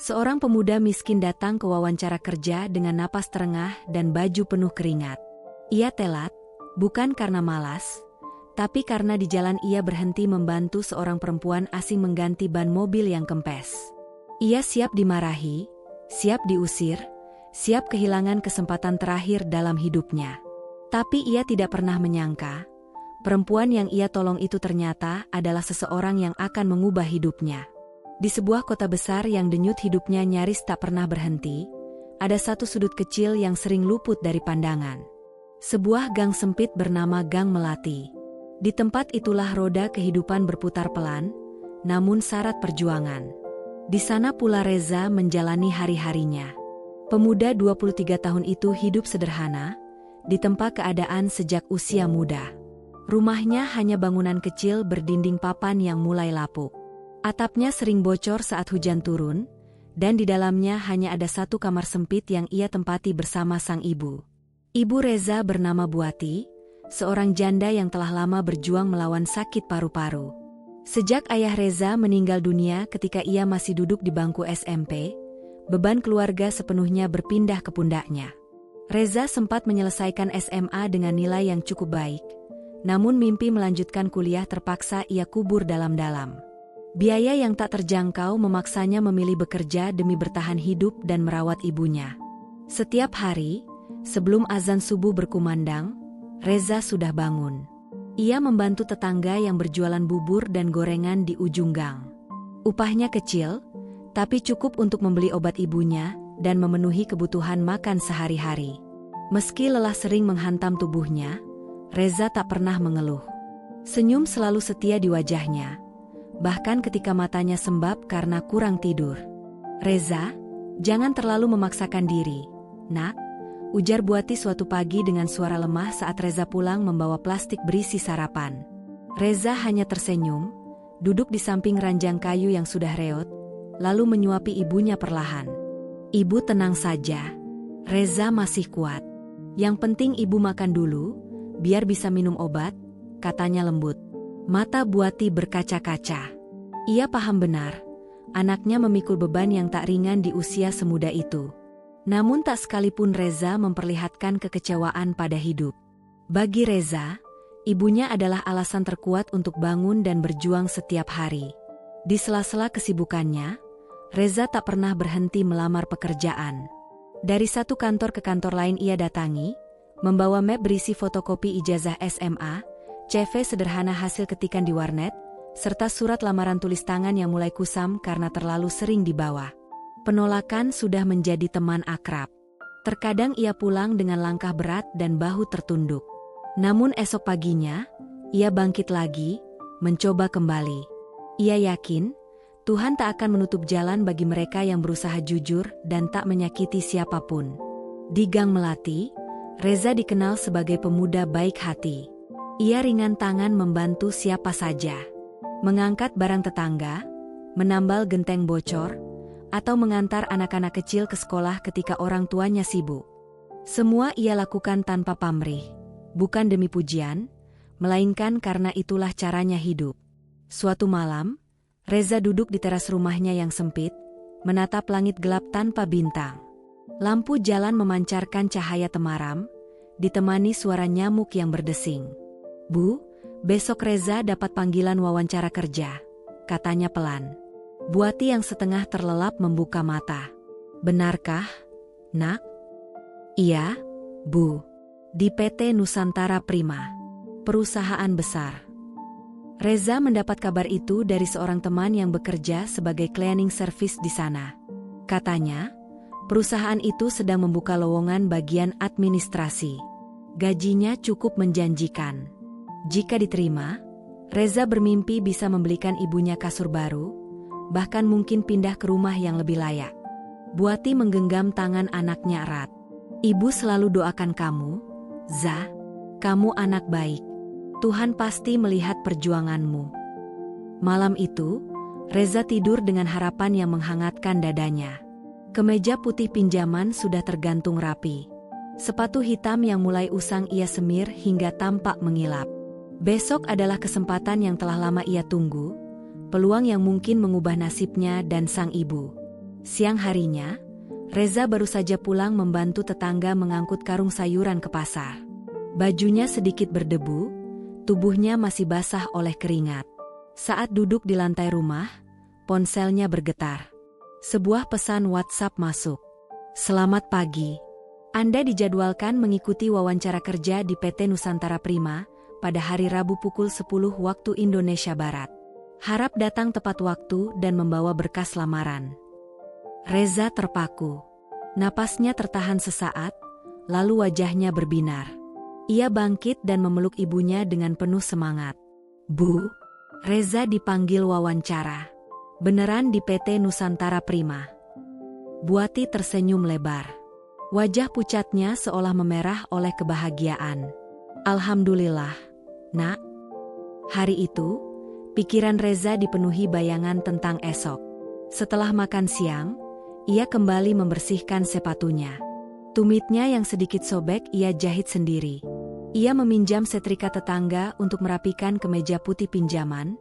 Seorang pemuda miskin datang ke wawancara kerja dengan napas terengah dan baju penuh keringat. Ia telat, bukan karena malas, tapi karena di jalan ia berhenti membantu seorang perempuan asing mengganti ban mobil yang kempes. Ia siap dimarahi, siap diusir, siap kehilangan kesempatan terakhir dalam hidupnya. Tapi ia tidak pernah menyangka, perempuan yang ia tolong itu ternyata adalah seseorang yang akan mengubah hidupnya. Di sebuah kota besar yang denyut hidupnya nyaris tak pernah berhenti, ada satu sudut kecil yang sering luput dari pandangan. Sebuah gang sempit bernama Gang Melati. Di tempat itulah roda kehidupan berputar pelan, namun syarat perjuangan. Di sana pula Reza menjalani hari-harinya. Pemuda 23 tahun itu hidup sederhana, ditempa keadaan sejak usia muda. Rumahnya hanya bangunan kecil berdinding papan yang mulai lapuk. Atapnya sering bocor saat hujan turun, dan di dalamnya hanya ada satu kamar sempit yang ia tempati bersama sang ibu. Ibu Reza bernama Buati, seorang janda yang telah lama berjuang melawan sakit paru-paru. Sejak ayah Reza meninggal dunia ketika ia masih duduk di bangku SMP, beban keluarga sepenuhnya berpindah ke pundaknya. Reza sempat menyelesaikan SMA dengan nilai yang cukup baik, namun mimpi melanjutkan kuliah terpaksa ia kubur dalam-dalam. Biaya yang tak terjangkau memaksanya memilih bekerja demi bertahan hidup dan merawat ibunya. Setiap hari, sebelum azan subuh berkumandang, Reza sudah bangun. Ia membantu tetangga yang berjualan bubur dan gorengan di ujung gang. Upahnya kecil, tapi cukup untuk membeli obat ibunya dan memenuhi kebutuhan makan sehari-hari. Meski lelah sering menghantam tubuhnya, Reza tak pernah mengeluh. Senyum selalu setia di wajahnya, bahkan ketika matanya sembab karena kurang tidur. "Reza, jangan terlalu memaksakan diri, nak," ujar Buati suatu pagi dengan suara lemah saat Reza pulang membawa plastik berisi sarapan. Reza hanya tersenyum, duduk di samping ranjang kayu yang sudah reot, lalu menyuapi ibunya perlahan. "Ibu tenang saja. Reza masih kuat. Yang penting ibu makan dulu, biar bisa minum obat," katanya lembut. Mata Buati berkaca-kaca. Ia paham benar, anaknya memikul beban yang tak ringan di usia semuda itu. Namun tak sekalipun Reza memperlihatkan kekecewaan pada hidup. Bagi Reza, ibunya adalah alasan terkuat untuk bangun dan berjuang setiap hari. Di sela-sela kesibukannya, Reza tak pernah berhenti melamar pekerjaan. Dari satu kantor ke kantor lain ia datangi, membawa map berisi fotokopi ijazah SMA, CV sederhana hasil ketikan di warnet, serta surat lamaran tulis tangan yang mulai kusam karena terlalu sering dibawa. Penolakan sudah menjadi teman akrab. Terkadang ia pulang dengan langkah berat dan bahu tertunduk. Namun esok paginya, ia bangkit lagi, mencoba kembali. Ia yakin, Tuhan tak akan menutup jalan bagi mereka yang berusaha jujur dan tak menyakiti siapapun. Di Gang Melati, Reza dikenal sebagai pemuda baik hati. Ia ringan tangan membantu siapa saja. Mengangkat barang tetangga, menambal genteng bocor, atau mengantar anak-anak kecil ke sekolah ketika orang tuanya sibuk. Semua ia lakukan tanpa pamrih, bukan demi pujian, melainkan karena itulah caranya hidup. Suatu malam, Reza duduk di teras rumahnya yang sempit, menatap langit gelap tanpa bintang. Lampu jalan memancarkan cahaya temaram, ditemani suara nyamuk yang berdesing. "Bu, besok Reza dapat panggilan wawancara kerja," katanya pelan. Buati yang setengah terlelap membuka mata. "Benarkah, nak?" "Iya, Bu. Di PT Nusantara Prima, perusahaan besar." Reza mendapat kabar itu dari seorang teman yang bekerja sebagai cleaning service di sana. Katanya, perusahaan itu sedang membuka lowongan bagian administrasi. Gajinya cukup menjanjikan. Jika diterima, Reza bermimpi bisa membelikan ibunya kasur baru, bahkan mungkin pindah ke rumah yang lebih layak. Buati menggenggam tangan anaknya erat. "Ibu selalu doakan kamu, Za. Kamu anak baik. Tuhan pasti melihat perjuanganmu." Malam itu, Reza tidur dengan harapan yang menghangatkan dadanya. Kemeja putih pinjaman sudah tergantung rapi. Sepatu hitam yang mulai usang ia semir hingga tampak mengilap. Besok adalah kesempatan yang telah lama ia tunggu, peluang yang mungkin mengubah nasibnya dan sang ibu. Siang harinya, Reza baru saja pulang membantu tetangga mengangkut karung sayuran ke pasar. Bajunya sedikit berdebu, tubuhnya masih basah oleh keringat. Saat duduk di lantai rumah, ponselnya bergetar. Sebuah pesan WhatsApp masuk. "Selamat pagi. Anda dijadwalkan mengikuti wawancara kerja di PT Nusantara Prima pada hari Rabu pukul 10 waktu Indonesia Barat. Harap datang tepat waktu dan membawa berkas lamaran." Reza terpaku. Napasnya tertahan sesaat, lalu wajahnya berbinar. Ia bangkit dan memeluk ibunya dengan penuh semangat. "Bu." Reza dipanggil wawancara. "Beneran di PT Nusantara Prima?" Buati tersenyum lebar. Wajah pucatnya seolah memerah oleh kebahagiaan. "Alhamdulillah, Nak." Hari itu, pikiran Reza dipenuhi bayangan tentang esok. Setelah makan siang, ia kembali membersihkan sepatunya. Tumitnya yang sedikit sobek ia jahit sendiri. Ia meminjam setrika tetangga untuk merapikan kemeja putih pinjaman,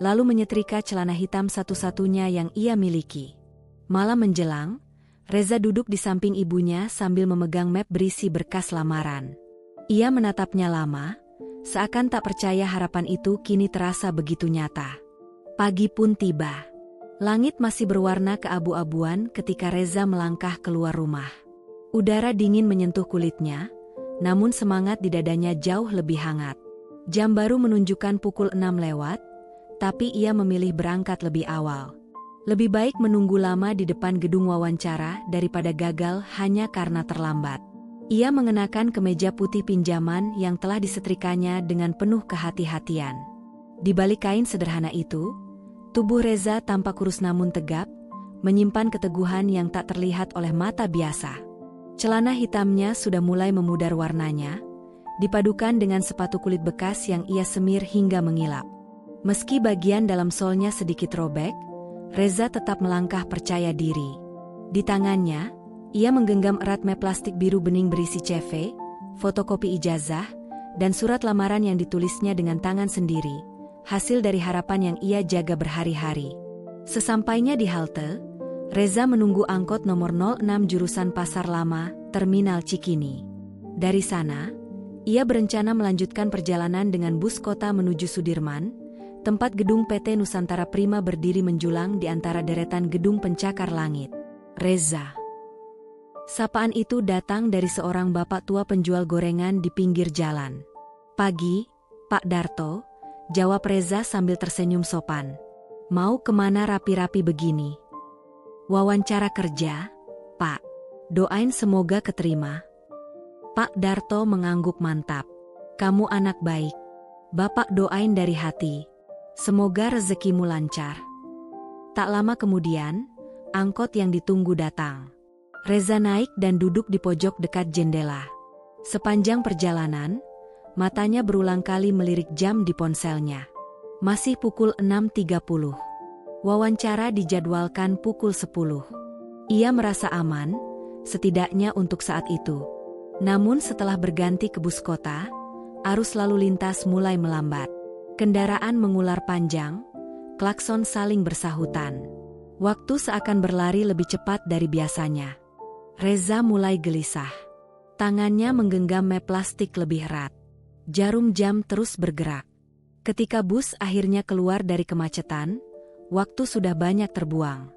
lalu menyetrika celana hitam satu-satunya yang ia miliki. Malam menjelang, Reza duduk di samping ibunya sambil memegang map berisi berkas lamaran. Ia menatapnya lama, seakan tak percaya harapan itu kini terasa begitu nyata. Pagi pun tiba. Langit masih berwarna keabu-abuan ketika Reza melangkah keluar rumah. Udara dingin menyentuh kulitnya, namun semangat di dadanya jauh lebih hangat. Jam baru menunjukkan pukul 6 lewat, tapi ia memilih berangkat lebih awal. Lebih baik menunggu lama di depan gedung wawancara daripada gagal hanya karena terlambat. Ia mengenakan kemeja putih pinjaman yang telah disetrikanya dengan penuh kehati-hatian. Di balik kain sederhana itu, tubuh Reza tampak kurus namun tegap, menyimpan keteguhan yang tak terlihat oleh mata biasa. Celana hitamnya sudah mulai memudar warnanya, dipadukan dengan sepatu kulit bekas yang ia semir hingga mengilap. Meski bagian dalam solnya sedikit robek, Reza tetap melangkah percaya diri. Di tangannya, ia menggenggam erat map plastik biru bening berisi CV, fotokopi ijazah, dan surat lamaran yang ditulisnya dengan tangan sendiri. Hasil dari harapan yang ia jaga berhari-hari. Sesampainya di halte, Reza menunggu angkot nomor 06 jurusan Pasar Lama, Terminal Cikini. Dari sana, ia berencana melanjutkan perjalanan dengan bus kota menuju Sudirman, tempat gedung PT Nusantara Prima berdiri menjulang di antara deretan gedung pencakar langit. "Reza." Sapaan itu datang dari seorang bapak tua penjual gorengan di pinggir jalan. "Pagi, Pak Darto," jawab Reza sambil tersenyum sopan. "Mau kemana rapi-rapi begini?" "Wawancara kerja, Pak. Doain semoga keterima." Pak Darto mengangguk mantap. "Kamu anak baik. Bapak doain dari hati. Semoga rezekimu lancar." Tak lama kemudian, angkot yang ditunggu datang. Reza naik dan duduk di pojok dekat jendela. Sepanjang perjalanan, matanya berulang kali melirik jam di ponselnya. Masih pukul 6.30. Wawancara dijadwalkan pukul 10. Ia merasa aman, setidaknya untuk saat itu. Namun setelah berganti ke bus kota, arus lalu lintas mulai melambat. Kendaraan mengular panjang, klakson saling bersahutan. Waktu seakan berlari lebih cepat dari biasanya. Reza mulai gelisah. Tangannya menggenggam map plastik lebih erat. Jarum jam terus bergerak. Ketika bus akhirnya keluar dari kemacetan, waktu sudah banyak terbuang.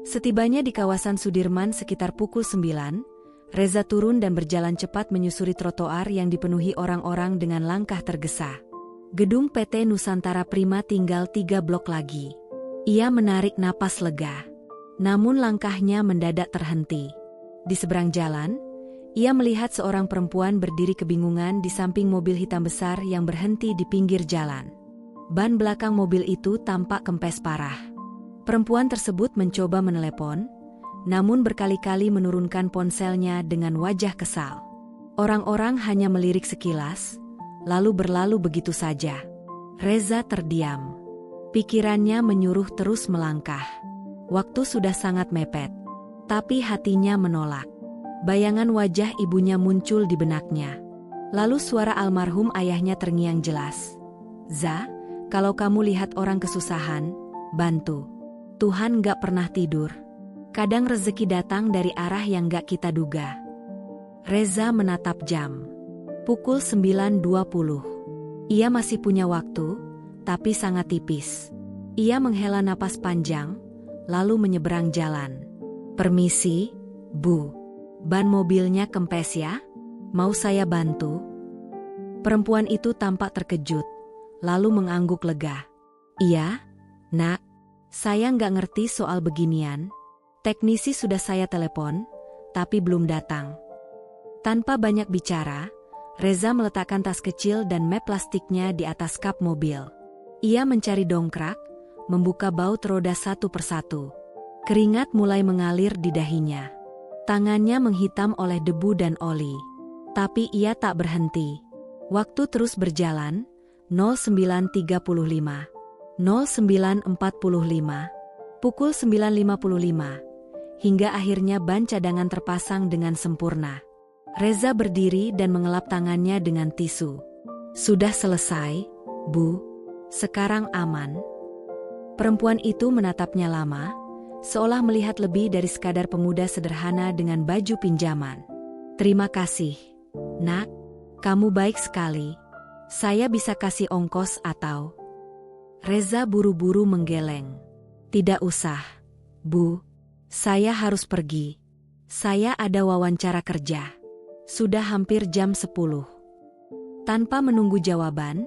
Setibanya di kawasan Sudirman sekitar pukul 9, Reza turun dan berjalan cepat menyusuri trotoar yang dipenuhi orang-orang dengan langkah tergesa. Gedung PT Nusantara Prima tinggal 3 blok lagi. Ia menarik napas lega. Namun langkahnya mendadak terhenti. Di seberang jalan, ia melihat seorang perempuan berdiri kebingungan di samping mobil hitam besar yang berhenti di pinggir jalan. Ban belakang mobil itu tampak kempes parah. Perempuan tersebut mencoba menelepon, namun berkali-kali menurunkan ponselnya dengan wajah kesal. Orang-orang hanya melirik sekilas, lalu berlalu begitu saja. Reza terdiam. Pikirannya menyuruh terus melangkah. Waktu sudah sangat mepet. Tapi hatinya menolak. Bayangan wajah ibunya muncul di benaknya. Lalu suara almarhum ayahnya terngiang jelas. "Za, kalau kamu lihat orang kesusahan, bantu. Tuhan gak pernah tidur. Kadang rezeki datang dari arah yang gak kita duga. Reza menatap jam. Pukul 9.20. Ia masih punya waktu, tapi sangat tipis. Ia menghela napas panjang, lalu menyeberang jalan. "Permisi, Bu. Ban mobilnya kempes ya? Mau saya bantu?" Perempuan itu tampak terkejut, lalu mengangguk lega. "Iya, Nak. Saya nggak ngerti soal beginian. Teknisi sudah saya telepon, tapi belum datang." Tanpa banyak bicara, Reza meletakkan tas kecil dan map plastiknya di atas kap mobil. Ia mencari dongkrak, membuka baut roda satu persatu. Keringat mulai mengalir di dahinya. Tangannya menghitam oleh debu dan oli. Tapi ia tak berhenti. Waktu terus berjalan, 09.35. 09.45, pukul 9.55, hingga akhirnya ban cadangan terpasang dengan sempurna. Reza berdiri dan mengelap tangannya dengan tisu. "Sudah selesai, Bu. Sekarang aman." Perempuan itu menatapnya lama, seolah melihat lebih dari sekadar pemuda sederhana dengan baju pinjaman. "Terima kasih, Nak. Kamu baik sekali. Saya bisa kasih ongkos atau..." Reza buru-buru menggeleng. "Tidak usah, Bu. Saya harus pergi. Saya ada wawancara kerja. Sudah hampir jam 10. Tanpa menunggu jawaban,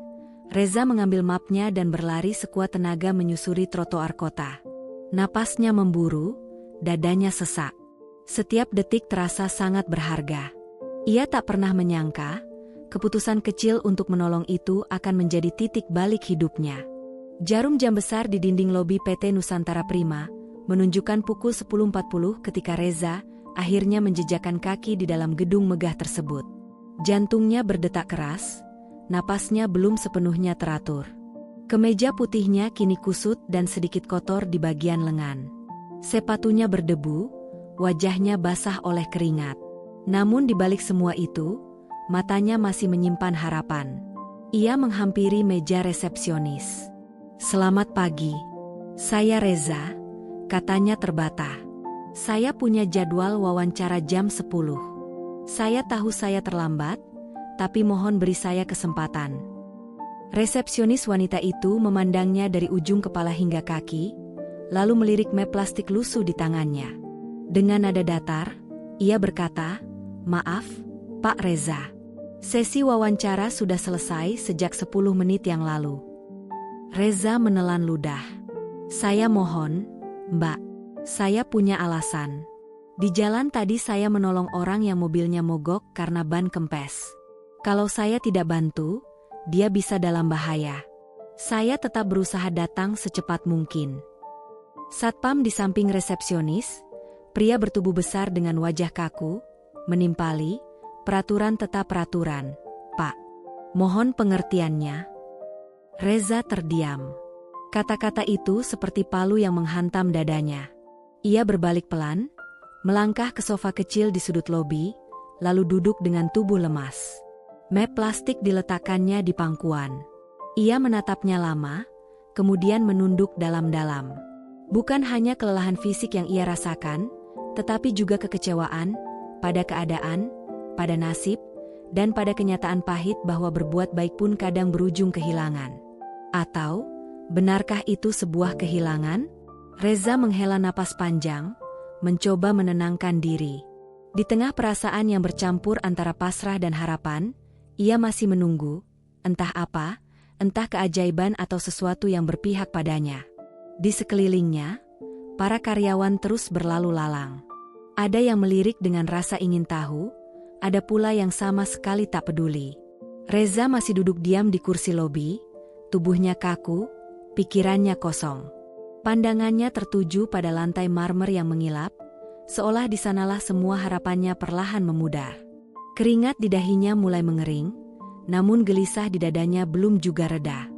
Reza mengambil mapnya dan berlari sekuat tenaga menyusuri trotoar kota. Napasnya memburu, dadanya sesak. Setiap detik terasa sangat berharga. Ia tak pernah menyangka, keputusan kecil untuk menolong itu akan menjadi titik balik hidupnya. Jarum jam besar di dinding lobi PT Nusantara Prima menunjukkan pukul 10.40 ketika Reza akhirnya menjejakkan kaki di dalam gedung megah tersebut. Jantungnya berdetak keras, napasnya belum sepenuhnya teratur. Kemeja putihnya kini kusut dan sedikit kotor di bagian lengan. Sepatunya berdebu, wajahnya basah oleh keringat. Namun di balik semua itu, matanya masih menyimpan harapan. Ia menghampiri meja resepsionis. "Selamat pagi. Saya Reza," katanya terbata. "Saya punya jadwal wawancara jam 10. Saya tahu saya terlambat, tapi mohon beri saya kesempatan." Resepsionis wanita itu memandangnya dari ujung kepala hingga kaki, lalu melirik map plastik lusuh di tangannya. Dengan nada datar, ia berkata, "Maaf, Pak Reza. Sesi wawancara sudah selesai sejak 10 menit yang lalu." Reza menelan ludah. "Saya mohon, Mbak. Saya punya alasan. Di jalan tadi saya menolong orang yang mobilnya mogok karena ban kempes. Kalau saya tidak bantu, dia bisa dalam bahaya. Saya tetap berusaha datang secepat mungkin." Satpam di samping resepsionis, pria bertubuh besar dengan wajah kaku, menimpali, "Peraturan tetap peraturan, Pak. Mohon pengertiannya." Reza terdiam. Kata-kata itu seperti palu yang menghantam dadanya. Ia berbalik pelan, melangkah ke sofa kecil di sudut lobi, lalu duduk dengan tubuh lemas. Map plastik diletakkannya di pangkuan. Ia menatapnya lama, kemudian menunduk dalam-dalam. Bukan hanya kelelahan fisik yang ia rasakan, tetapi juga kekecewaan pada keadaan, pada nasib, dan pada kenyataan pahit bahwa berbuat baik pun kadang berujung kehilangan. Atau, benarkah itu sebuah kehilangan? Reza menghela napas panjang, mencoba menenangkan diri. Di tengah perasaan yang bercampur antara pasrah dan harapan, ia masih menunggu, entah apa, entah keajaiban atau sesuatu yang berpihak padanya. Di sekelilingnya, para karyawan terus berlalu lalang. Ada yang melirik dengan rasa ingin tahu, ada pula yang sama sekali tak peduli. Reza masih duduk diam di kursi lobi, tubuhnya kaku, pikirannya kosong. Pandangannya tertuju pada lantai marmer yang mengilap, seolah di sanalah semua harapannya perlahan memudar. Keringat di dahinya mulai mengering, namun gelisah di dadanya belum juga reda.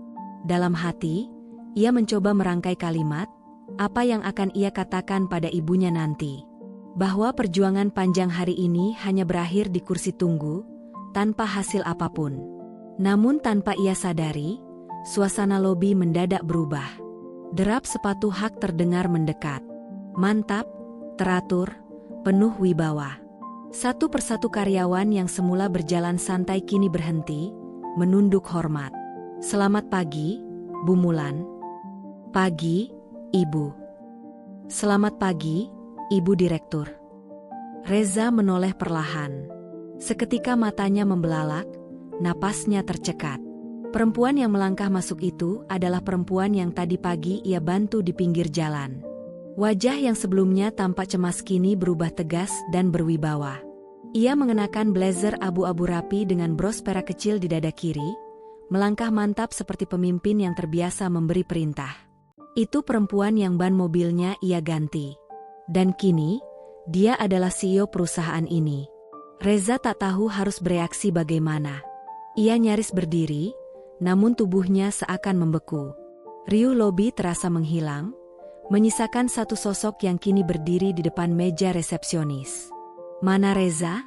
Dalam hati, ia mencoba merangkai kalimat, apa yang akan ia katakan pada ibunya nanti. Bahwa perjuangan panjang hari ini hanya berakhir di kursi tunggu, tanpa hasil apapun. Namun tanpa ia sadari, suasana lobi mendadak berubah. Derap sepatu hak terdengar mendekat. "Mantap, teratur, penuh wibawa. Satu persatu karyawan yang semula berjalan santai kini berhenti, menunduk hormat. "Selamat pagi, Bu Mulan." "Pagi, Ibu." "Selamat pagi, Ibu Direktur." Reza menoleh perlahan. Seketika matanya membelalak, napasnya tercekat. Perempuan yang melangkah masuk itu adalah perempuan yang tadi pagi ia bantu di pinggir jalan. Wajah yang sebelumnya tampak cemas kini berubah tegas dan berwibawa. Ia mengenakan blazer abu-abu rapi dengan bros perak kecil di dada kiri, melangkah mantap seperti pemimpin yang terbiasa memberi perintah. Itu perempuan yang ban mobilnya ia ganti. Dan kini, dia adalah CEO perusahaan ini. Reza tak tahu harus bereaksi bagaimana. Ia nyaris berdiri, namun tubuhnya seakan membeku. Riuh lobi terasa menghilang, menyisakan satu sosok yang kini berdiri di depan meja resepsionis. "Mana Reza?"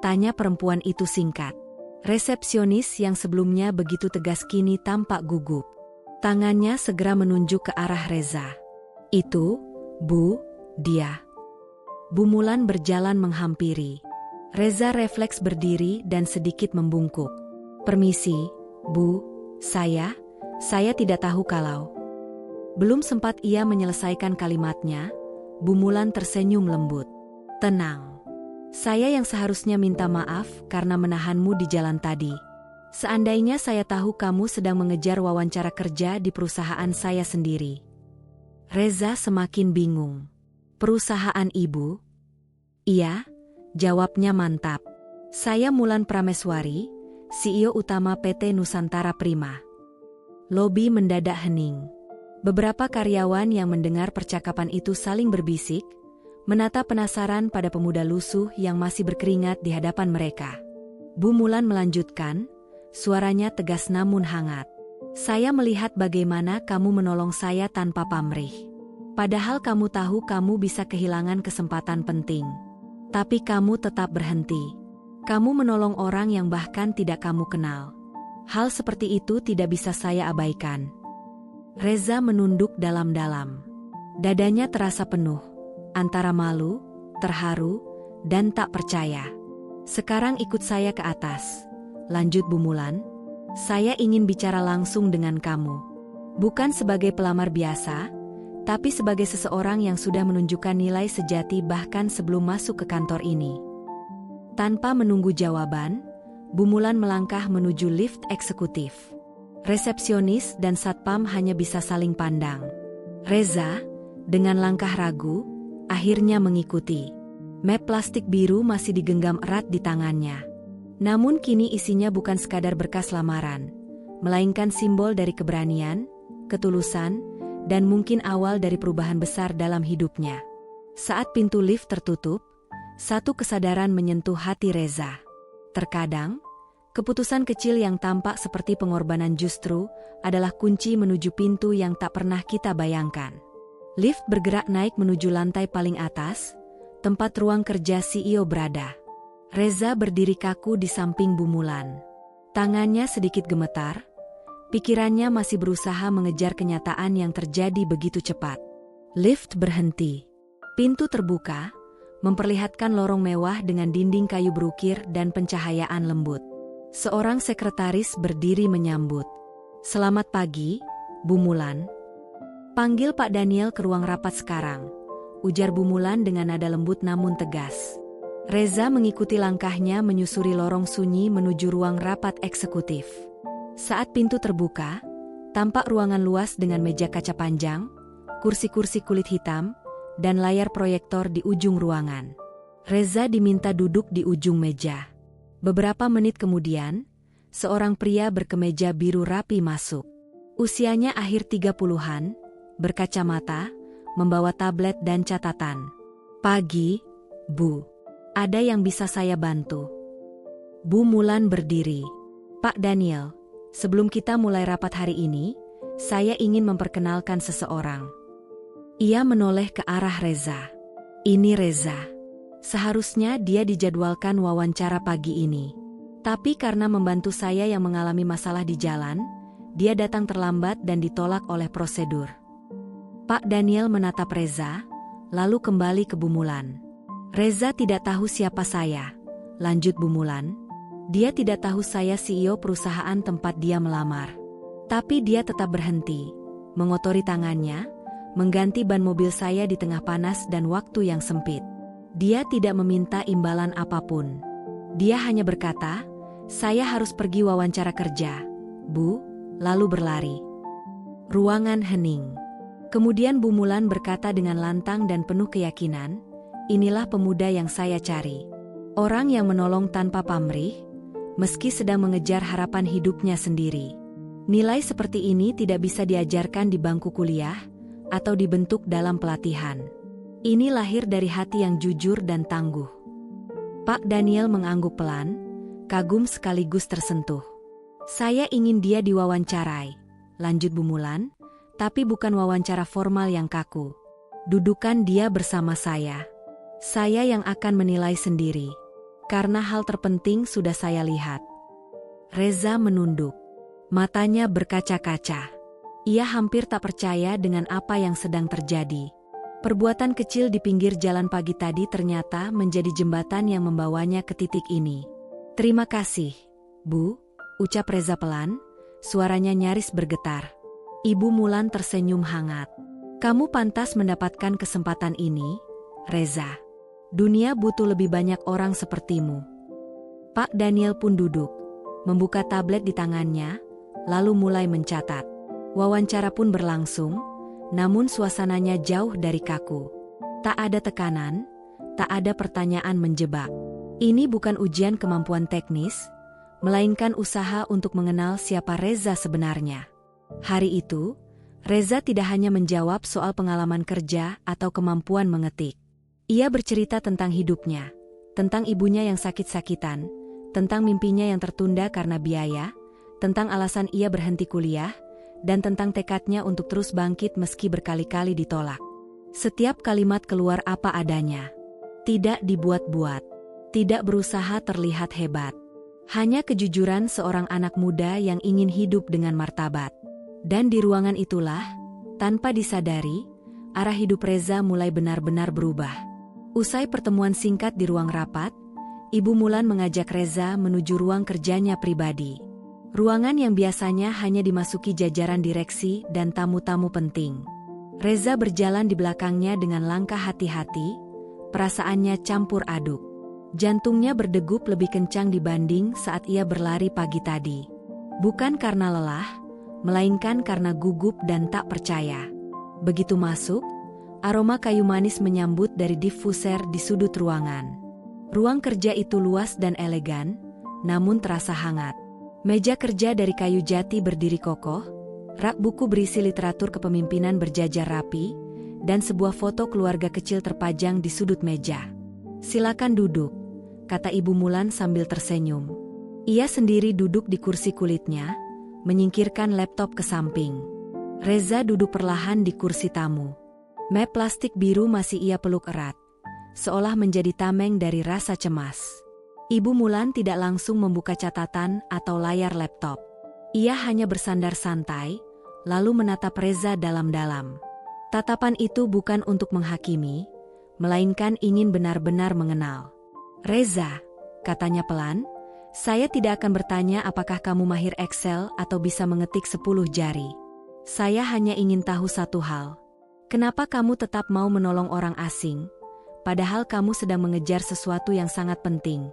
tanya perempuan itu singkat. Resepsionis yang sebelumnya begitu tegas kini tampak gugup. Tangannya segera menunjuk ke arah Reza. "Itu, Bu, dia." Bu Mulan berjalan menghampiri. Reza refleks berdiri dan sedikit membungkuk. "Permisi, Bu, saya tidak tahu kalau..." Belum sempat ia menyelesaikan kalimatnya, Bu Mulan tersenyum lembut. "Tenang. Saya yang seharusnya minta maaf karena menahanmu di jalan tadi. Seandainya saya tahu kamu sedang mengejar wawancara kerja di perusahaan saya sendiri." Reza semakin bingung. "Perusahaan Ibu?" "Iya," jawabnya mantap. "Saya Mulan Prameswari, CEO utama PT Nusantara Prima." Lobi mendadak hening. Beberapa karyawan yang mendengar percakapan itu saling berbisik, menatap penasaran pada pemuda lusuh yang masih berkeringat di hadapan mereka. Bu Mulan melanjutkan, suaranya tegas namun hangat. "Saya melihat bagaimana kamu menolong saya tanpa pamrih. Padahal kamu tahu kamu bisa kehilangan kesempatan penting. Tapi kamu tetap berhenti. Kamu menolong orang yang bahkan tidak kamu kenal. Hal seperti itu tidak bisa saya abaikan." Reza menunduk dalam-dalam. Dadanya terasa penuh, antara malu, terharu, dan tak percaya. "Sekarang ikut saya ke atas," lanjut Bu Mulan. "Saya ingin bicara langsung dengan kamu. Bukan sebagai pelamar biasa, tapi sebagai seseorang yang sudah menunjukkan nilai sejati bahkan sebelum masuk ke kantor ini." Tanpa menunggu jawaban, Bu Mulan melangkah menuju lift eksekutif. Resepsionis dan satpam hanya bisa saling pandang. Reza, dengan langkah ragu, akhirnya mengikuti. Map plastik biru masih digenggam erat di tangannya. Namun kini isinya bukan sekadar berkas lamaran, melainkan simbol dari keberanian, ketulusan, dan mungkin awal dari perubahan besar dalam hidupnya. Saat pintu lift tertutup, satu kesadaran menyentuh hati Reza. Terkadang, keputusan kecil yang tampak seperti pengorbanan justru adalah kunci menuju pintu yang tak pernah kita bayangkan. Lift bergerak naik menuju lantai paling atas, tempat ruang kerja CEO berada. Reza berdiri kaku di samping Bu Mulan. Tangannya sedikit gemetar, pikirannya masih berusaha mengejar kenyataan yang terjadi begitu cepat. Lift berhenti. Pintu terbuka, memperlihatkan lorong mewah dengan dinding kayu berukir dan pencahayaan lembut. Seorang sekretaris berdiri menyambut. "Selamat pagi, Bu Mulan." "Panggil Pak Daniel ke ruang rapat sekarang," ujar Bu Mulan dengan nada lembut namun tegas. Reza mengikuti langkahnya menyusuri lorong sunyi menuju ruang rapat eksekutif. Saat pintu terbuka, tampak ruangan luas dengan meja kaca panjang, kursi-kursi kulit hitam, dan layar proyektor di ujung ruangan. Reza diminta duduk di ujung meja. Beberapa menit kemudian, seorang pria berkemeja biru rapi masuk. Usianya akhir 30-an, berkacamata, membawa tablet dan catatan. "Pagi, Bu. Ada yang bisa saya bantu?" Bu Mulan berdiri. "Pak Daniel, sebelum kita mulai rapat hari ini, saya ingin memperkenalkan seseorang." Ia menoleh ke arah Reza. "Ini Reza. Seharusnya dia dijadwalkan wawancara pagi ini. Tapi karena membantu saya yang mengalami masalah di jalan, dia datang terlambat dan ditolak oleh prosedur." Pak Daniel menatap Reza, lalu kembali ke Bu Mulan. Reza tidak tahu siapa saya, lanjut Bu Mulan. Dia tidak tahu saya CEO perusahaan tempat dia melamar. Tapi dia tetap berhenti, mengotori tangannya, mengganti ban mobil saya di tengah panas dan waktu yang sempit. Dia tidak meminta imbalan apapun. Dia hanya berkata, "Saya harus pergi wawancara kerja, Bu," lalu berlari. Ruangan hening. Kemudian Bu Mulan berkata dengan lantang dan penuh keyakinan, "Inilah pemuda yang saya cari. Orang yang menolong tanpa pamrih, meski sedang mengejar harapan hidupnya sendiri. Nilai seperti ini tidak bisa diajarkan di bangku kuliah atau dibentuk dalam pelatihan. Ini lahir dari hati yang jujur dan tangguh." Pak Daniel mengangguk pelan, kagum sekaligus tersentuh. "Saya ingin dia diwawancarai," lanjut Bu Mulan, "tapi bukan wawancara formal yang kaku. Dudukan dia bersama saya. Saya yang akan menilai sendiri. Karena hal terpenting sudah saya lihat." Reza menunduk. Matanya berkaca-kaca. Ia hampir tak percaya dengan apa yang sedang terjadi. Perbuatan kecil di pinggir jalan pagi tadi ternyata menjadi jembatan yang membawanya ke titik ini. "Terima kasih, Bu," ucap Reza pelan, suaranya nyaris bergetar. Ibu Mulan tersenyum hangat. "Kamu pantas mendapatkan kesempatan ini, Reza. Dunia butuh lebih banyak orang sepertimu." Pak Daniel pun duduk, membuka tablet di tangannya, lalu mulai mencatat. Wawancara pun berlangsung, namun suasananya jauh dari kaku. Tak ada tekanan, tak ada pertanyaan menjebak. Ini bukan ujian kemampuan teknis, melainkan usaha untuk mengenal siapa Reza sebenarnya. Hari itu, Reza tidak hanya menjawab soal pengalaman kerja atau kemampuan mengetik. Ia bercerita tentang hidupnya, tentang ibunya yang sakit-sakitan, tentang mimpinya yang tertunda karena biaya, tentang alasan ia berhenti kuliah, dan tentang tekadnya untuk terus bangkit meski berkali-kali ditolak. Setiap kalimat keluar apa adanya. Tidak dibuat-buat. Tidak berusaha terlihat hebat. Hanya kejujuran seorang anak muda yang ingin hidup dengan martabat. Dan di ruangan itulah, tanpa disadari, arah hidup Reza mulai benar-benar berubah. Usai pertemuan singkat di ruang rapat, Ibu Mulan mengajak Reza menuju ruang kerjanya pribadi. Ruangan yang biasanya hanya dimasuki jajaran direksi dan tamu-tamu penting. Reza berjalan di belakangnya dengan langkah hati-hati, perasaannya campur aduk. Jantungnya berdegup lebih kencang dibanding saat ia berlari pagi tadi. Bukan karena lelah, melainkan karena gugup dan tak percaya. Begitu masuk, aroma kayu manis menyambut dari diffuser di sudut ruangan. Ruang kerja itu luas dan elegan, namun terasa hangat. Meja kerja dari kayu jati berdiri kokoh, rak buku berisi literatur kepemimpinan berjajar rapi, dan sebuah foto keluarga kecil terpajang di sudut meja. "Silakan duduk," kata Ibu Mulan sambil tersenyum. Ia sendiri duduk di kursi kulitnya, menyingkirkan laptop ke samping. Reza duduk perlahan di kursi tamu. Map plastik biru masih ia peluk erat, seolah menjadi tameng dari rasa cemas. Ibu Mulan tidak langsung membuka catatan atau layar laptop. Ia hanya bersandar santai, lalu menatap Reza dalam-dalam. Tatapan itu bukan untuk menghakimi, melainkan ingin benar-benar mengenal. "Reza," katanya pelan, "saya tidak akan bertanya apakah kamu mahir Excel atau bisa mengetik 10 jari. Saya hanya ingin tahu satu hal. Kenapa kamu tetap mau menolong orang asing, padahal kamu sedang mengejar sesuatu yang sangat penting?"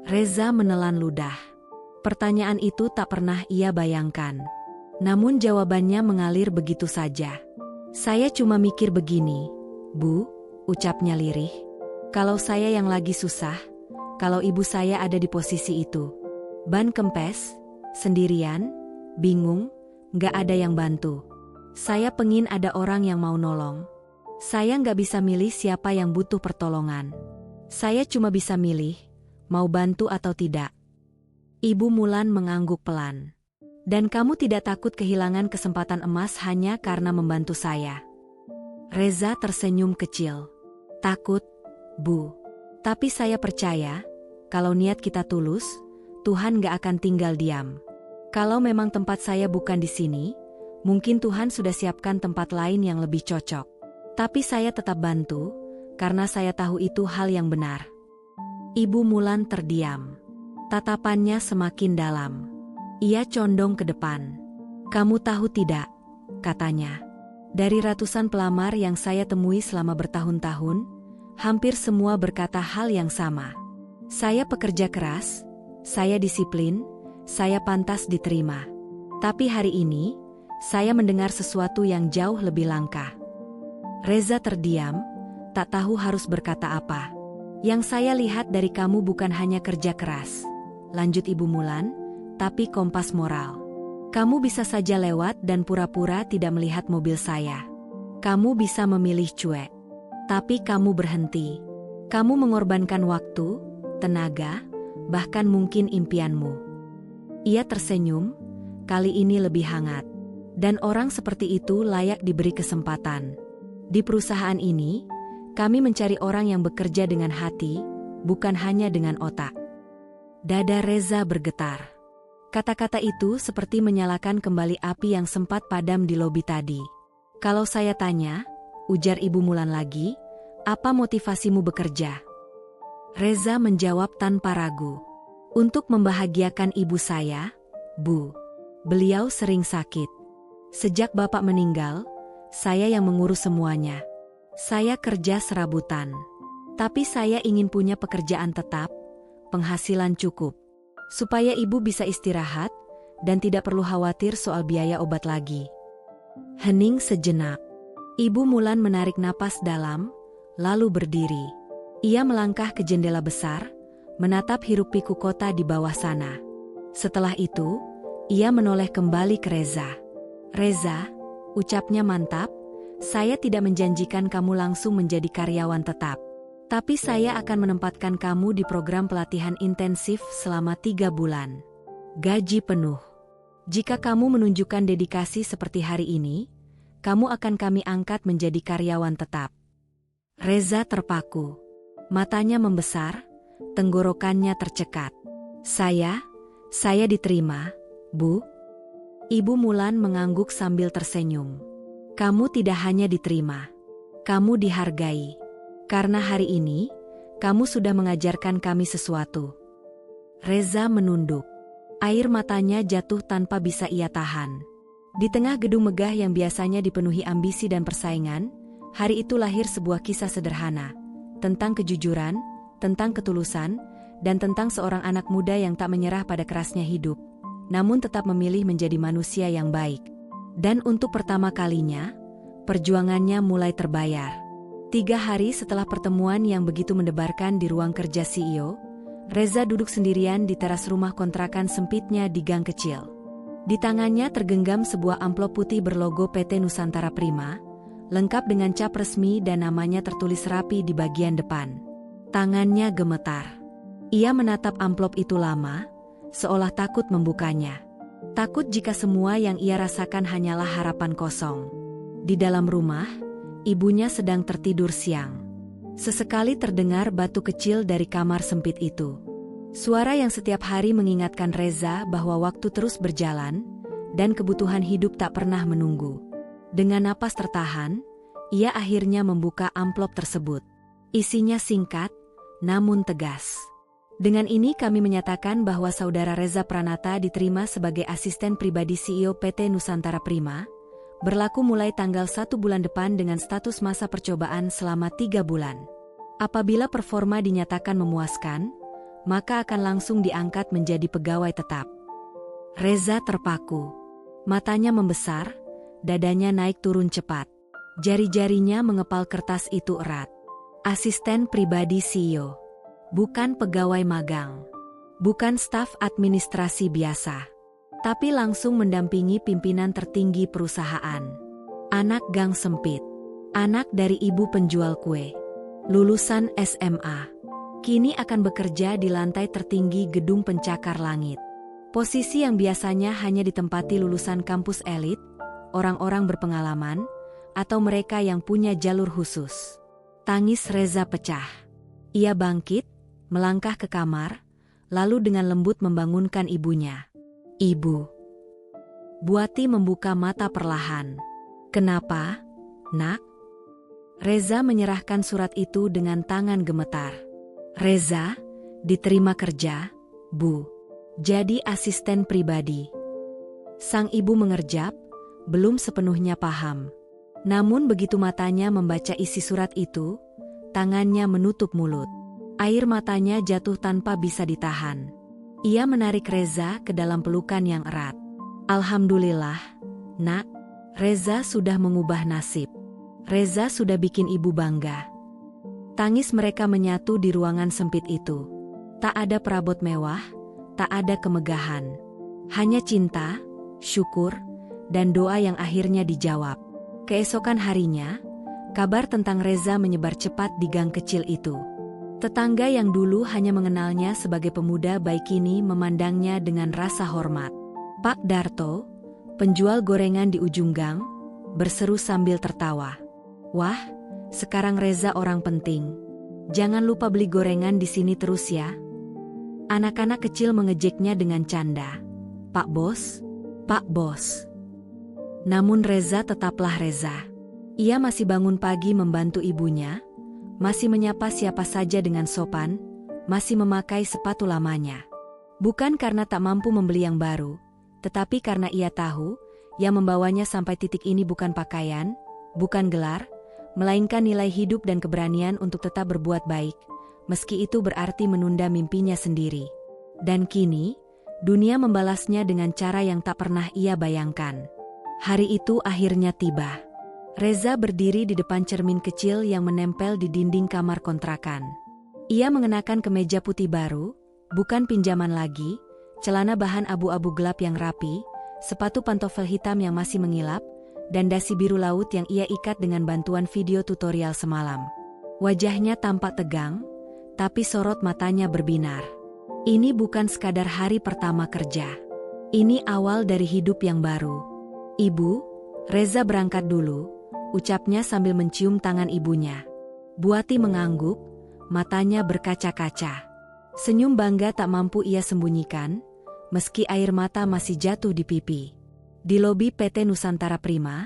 Reza menelan ludah. Pertanyaan itu tak pernah ia bayangkan. Namun jawabannya mengalir begitu saja. "Saya cuma mikir begini, Bu," ucapnya lirih. "Kalau saya yang lagi susah, kalau ibu saya ada di posisi itu. Ban kempes, sendirian, bingung, gak ada yang bantu. Saya pengin ada orang yang mau nolong. Saya gak bisa milih siapa yang butuh pertolongan. Saya cuma bisa milih, mau bantu atau tidak." Ibu Mulan mengangguk pelan. "Dan kamu tidak takut kehilangan kesempatan emas hanya karena membantu saya?" Reza tersenyum kecil. "Takut, Bu. Tapi saya percaya, kalau niat kita tulus, Tuhan gak akan tinggal diam. Kalau memang tempat saya bukan di sini, mungkin Tuhan sudah siapkan tempat lain yang lebih cocok." Tapi saya tetap bantu, karena saya tahu itu hal yang benar. Ibu Mulan terdiam. Tatapannya semakin dalam. Ia condong ke depan. "Kamu tahu tidak?" katanya. "Dari ratusan pelamar yang saya temui selama bertahun-tahun, hampir semua berkata hal yang sama. Saya pekerja keras, saya disiplin, saya pantas diterima. Tapi hari ini, saya mendengar sesuatu yang jauh lebih langka." Reza terdiam, tak tahu harus berkata apa. "Yang saya lihat dari kamu bukan hanya kerja keras," lanjut Ibu Mulan, "tapi kompas moral. Kamu bisa saja lewat dan pura-pura tidak melihat mobil saya. Kamu bisa memilih cuek. Tapi kamu berhenti. Kamu mengorbankan waktu, tenaga, bahkan mungkin impianmu." Ia tersenyum, kali ini lebih hangat. "Dan orang seperti itu layak diberi kesempatan. Di perusahaan ini, kami mencari orang yang bekerja dengan hati, bukan hanya dengan otak." Dada Reza bergetar. Kata-kata itu seperti menyalakan kembali api yang sempat padam di lobi tadi. "Kalau saya tanya," ujar Ibu Mulan lagi, "apa motivasimu bekerja?" Reza menjawab tanpa ragu. "Untuk membahagiakan ibu saya, Bu. Beliau sering sakit. Sejak Bapak meninggal, saya yang mengurus semuanya. Saya kerja serabutan. Tapi saya ingin punya pekerjaan tetap, penghasilan cukup, supaya ibu bisa istirahat dan tidak perlu khawatir soal biaya obat lagi." Hening sejenak. Ibu Mulan menarik napas dalam, lalu berdiri. Ia melangkah ke jendela besar, menatap hiruk-pikuk kota di bawah sana. Setelah itu, ia menoleh kembali ke Reza. "Reza," ucapnya mantap, "saya tidak menjanjikan kamu langsung menjadi karyawan tetap. Tapi saya akan menempatkan kamu di program pelatihan intensif selama 3 bulan. Gaji penuh. Jika kamu menunjukkan dedikasi seperti hari ini, kamu akan kami angkat menjadi karyawan tetap." Reza terpaku. Matanya membesar, tenggorokannya tercekat. Saya diterima, Bu." Ibu Mulan mengangguk sambil tersenyum. "Kamu tidak hanya diterima, kamu dihargai. Karena hari ini, kamu sudah mengajarkan kami sesuatu." Reza menunduk. Air matanya jatuh tanpa bisa ia tahan. Di tengah gedung megah yang biasanya dipenuhi ambisi dan persaingan, hari itu lahir sebuah kisah sederhana. Tentang kejujuran, tentang ketulusan, dan tentang seorang anak muda yang tak menyerah pada kerasnya hidup, namun tetap memilih menjadi manusia yang baik. Dan untuk pertama kalinya, perjuangannya mulai terbayar. 3 hari setelah pertemuan yang begitu mendebarkan di ruang kerja CEO, Reza duduk sendirian di teras rumah kontrakan sempitnya di gang kecil. Di tangannya tergenggam sebuah amplop putih berlogo PT Nusantara Prima, lengkap dengan cap resmi dan namanya tertulis rapi di bagian depan. Tangannya gemetar. Ia menatap amplop itu lama, seolah takut membukanya. Takut jika semua yang ia rasakan hanyalah harapan kosong. Di dalam rumah, ibunya sedang tertidur siang. Sesekali terdengar batu kecil dari kamar sempit itu. Suara yang setiap hari mengingatkan Reza bahwa waktu terus berjalan, dan kebutuhan hidup tak pernah menunggu. Dengan napas tertahan, ia akhirnya membuka amplop tersebut. Isinya singkat, namun tegas. "Dengan ini kami menyatakan bahwa Saudara Reza Pranata diterima sebagai asisten pribadi CEO PT Nusantara Prima, berlaku mulai tanggal 1 bulan depan dengan status masa percobaan selama 3 bulan. Apabila performa dinyatakan memuaskan, maka akan langsung diangkat menjadi pegawai tetap." Reza terpaku. Matanya membesar, dadanya naik turun cepat. Jari-jarinya mengepal kertas itu erat. Asisten pribadi CEO. Bukan pegawai magang. Bukan staf administrasi biasa. Tapi langsung mendampingi pimpinan tertinggi perusahaan. Anak gang sempit. Anak dari ibu penjual kue. Lulusan SMA. Kini akan bekerja di lantai tertinggi gedung pencakar langit. Posisi yang biasanya hanya ditempati lulusan kampus elit, orang-orang berpengalaman, atau mereka yang punya jalur khusus. Tangis Reza pecah. Ia bangkit, melangkah ke kamar, lalu dengan lembut membangunkan ibunya. "Ibu." Buati membuka mata perlahan. "Kenapa, Nak?" Reza menyerahkan surat itu dengan tangan gemetar. Reza, diterima kerja, Bu. Jadi asisten pribadi. Sang ibu mengerjap, belum sepenuhnya paham. Namun begitu matanya membaca isi surat itu, tangannya menutup mulut. Air matanya jatuh tanpa bisa ditahan. Ia menarik Reza ke dalam pelukan yang erat. Alhamdulillah, Nak, Reza sudah mengubah nasib. Reza sudah bikin ibu bangga. Tangis mereka menyatu di ruangan sempit itu. Tak ada perabot mewah, tak ada kemegahan. Hanya cinta, syukur, dan doa yang akhirnya dijawab. Keesokan harinya, kabar tentang Reza menyebar cepat di gang kecil itu. Tetangga yang dulu hanya mengenalnya sebagai pemuda baik kini memandangnya dengan rasa hormat. Pak Darto, penjual gorengan di ujung gang, berseru sambil tertawa. Wah, sekarang Reza orang penting. Jangan lupa beli gorengan di sini terus ya. Anak-anak kecil mengejeknya dengan canda. Pak Bos, Pak Bos. Namun Reza tetaplah Reza. Ia masih bangun pagi membantu ibunya, masih menyapa siapa saja dengan sopan, masih memakai sepatu lamanya. Bukan karena tak mampu membeli yang baru, tetapi karena ia tahu, yang membawanya sampai titik ini bukan pakaian, bukan gelar, melainkan nilai hidup dan keberanian untuk tetap berbuat baik, meski itu berarti menunda mimpinya sendiri. Dan kini, dunia membalasnya dengan cara yang tak pernah ia bayangkan. Hari itu akhirnya tiba. Reza berdiri di depan cermin kecil yang menempel di dinding kamar kontrakan. Ia mengenakan kemeja putih baru, bukan pinjaman lagi, celana bahan abu-abu gelap yang rapi, sepatu pantofel hitam yang masih mengilap, dan dasi biru laut yang ia ikat dengan bantuan video tutorial semalam. Wajahnya tampak tegang, tapi sorot matanya berbinar. Ini bukan sekadar hari pertama kerja. Ini awal dari hidup yang baru. Ibu, Reza berangkat dulu, ucapnya sambil mencium tangan ibunya. Buati mengangguk, matanya berkaca-kaca. Senyum bangga tak mampu ia sembunyikan, meski air mata masih jatuh di pipi. Di lobi PT Nusantara Prima,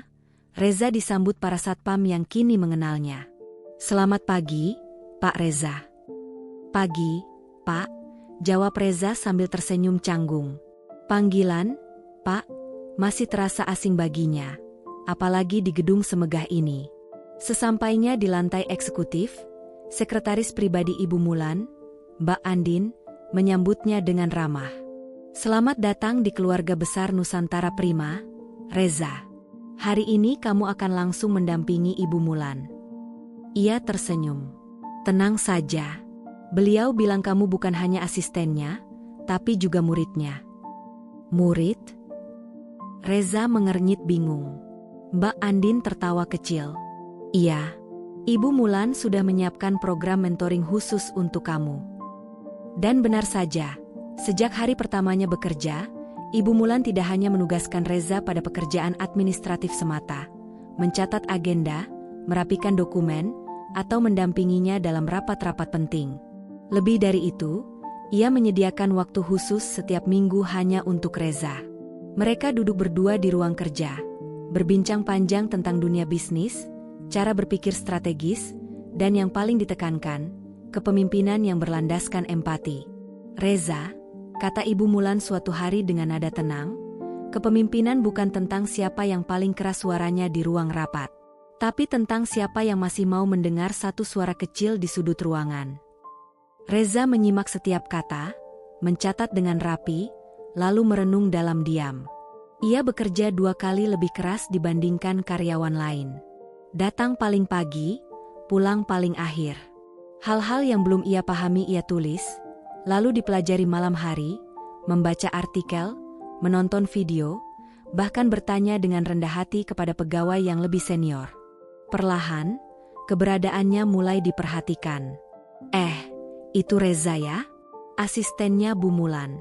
Reza disambut para satpam yang kini mengenalnya. Selamat pagi, Pak Reza. Pagi, Pak, jawab Reza sambil tersenyum canggung. Panggilan, Pak, masih terasa asing baginya, apalagi di gedung semegah ini. Sesampainya di lantai eksekutif, sekretaris pribadi Ibu Mulan, Mbak Andin, menyambutnya dengan ramah. Selamat datang di keluarga besar Nusantara Prima, Reza. Hari ini kamu akan langsung mendampingi Ibu Mulan. Ia tersenyum. Tenang saja. Beliau bilang kamu bukan hanya asistennya, tapi juga muridnya. Murid? Reza mengernyit bingung. Mbak Andin tertawa kecil. Iya, Ibu Mulan sudah menyiapkan program mentoring khusus untuk kamu. Dan benar saja, sejak hari pertamanya bekerja, Ibu Mulan tidak hanya menugaskan Reza pada pekerjaan administratif semata, mencatat agenda, merapikan dokumen, atau mendampinginya dalam rapat-rapat penting. Lebih dari itu, ia menyediakan waktu khusus setiap minggu hanya untuk Reza. Mereka duduk berdua di ruang kerja, berbincang panjang tentang dunia bisnis, cara berpikir strategis, dan yang paling ditekankan, kepemimpinan yang berlandaskan empati. Reza, kata Ibu Mulan suatu hari dengan nada tenang, kepemimpinan bukan tentang siapa yang paling keras suaranya di ruang rapat, tapi tentang siapa yang masih mau mendengar satu suara kecil di sudut ruangan. Reza menyimak setiap kata, mencatat dengan rapi, lalu merenung dalam diam. Ia bekerja 2 kali lebih keras dibandingkan karyawan lain. Datang paling pagi, pulang paling akhir. Hal-hal yang belum ia pahami ia tulis, lalu dipelajari malam hari, membaca artikel, menonton video, bahkan bertanya dengan rendah hati kepada pegawai yang lebih senior. Perlahan, keberadaannya mulai diperhatikan. Itu Reza ya? Asistennya Bu Mulan.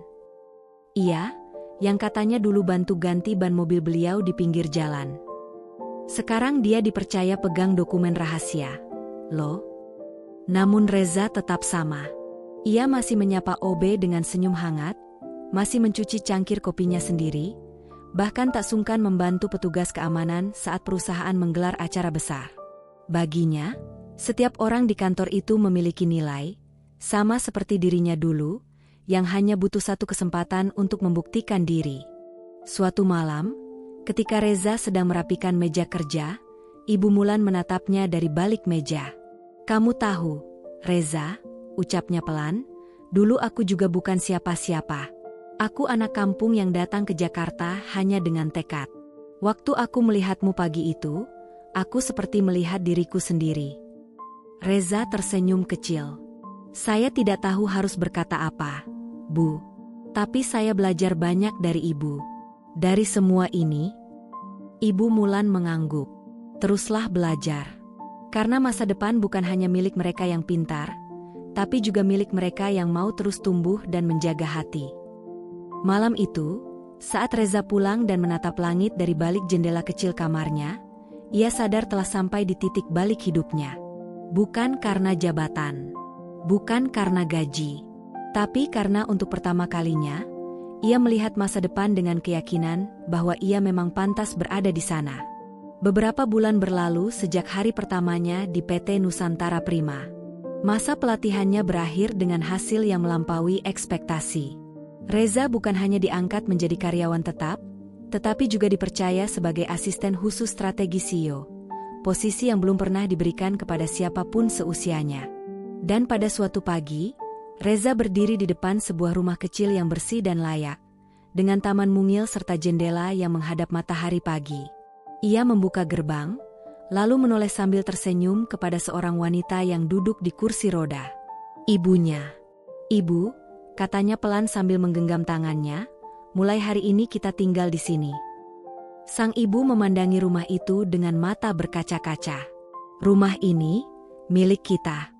Iya, yang katanya dulu bantu ganti ban mobil beliau di pinggir jalan. Sekarang dia dipercaya pegang dokumen rahasia. Loh? Namun Reza tetap sama. Ia masih menyapa OB dengan senyum hangat, masih mencuci cangkir kopinya sendiri, bahkan tak sungkan membantu petugas keamanan saat perusahaan menggelar acara besar. Baginya, setiap orang di kantor itu memiliki nilai, sama seperti dirinya dulu, yang hanya butuh satu kesempatan untuk membuktikan diri. Suatu malam, ketika Reza sedang merapikan meja kerja, Ibu Mulan menatapnya dari balik meja. "Kamu tahu, Reza," ucapnya pelan, "dulu aku juga bukan siapa-siapa. Aku anak kampung yang datang ke Jakarta hanya dengan tekad. Waktu aku melihatmu pagi itu, aku seperti melihat diriku sendiri." Reza tersenyum kecil. "Saya tidak tahu harus berkata apa, Bu. Tapi saya belajar banyak dari Ibu. Dari semua ini." Ibu Mulan mengangguk. "Teruslah belajar. Karena masa depan bukan hanya milik mereka yang pintar, tapi juga milik mereka yang mau terus tumbuh dan menjaga hati." Malam itu, saat Reza pulang dan menatap langit dari balik jendela kecil kamarnya, ia sadar telah sampai di titik balik hidupnya. Bukan karena jabatan, bukan karena gaji, tapi karena untuk pertama kalinya, ia melihat masa depan dengan keyakinan bahwa ia memang pantas berada di sana. Beberapa bulan berlalu sejak hari pertamanya di PT Nusantara Prima. Masa pelatihannya berakhir dengan hasil yang melampaui ekspektasi. Reza bukan hanya diangkat menjadi karyawan tetap, tetapi juga dipercaya sebagai asisten khusus strategi CEO, posisi yang belum pernah diberikan kepada siapapun seusianya. Dan pada suatu pagi, Reza berdiri di depan sebuah rumah kecil yang bersih dan layak, dengan taman mungil serta jendela yang menghadap matahari pagi. Ia membuka gerbang, lalu menoleh sambil tersenyum kepada seorang wanita yang duduk di kursi roda. Ibunya. "Ibu," katanya pelan sambil menggenggam tangannya, "mulai hari ini kita tinggal di sini." Sang ibu memandangi rumah itu dengan mata berkaca-kaca. "Rumah ini milik kita."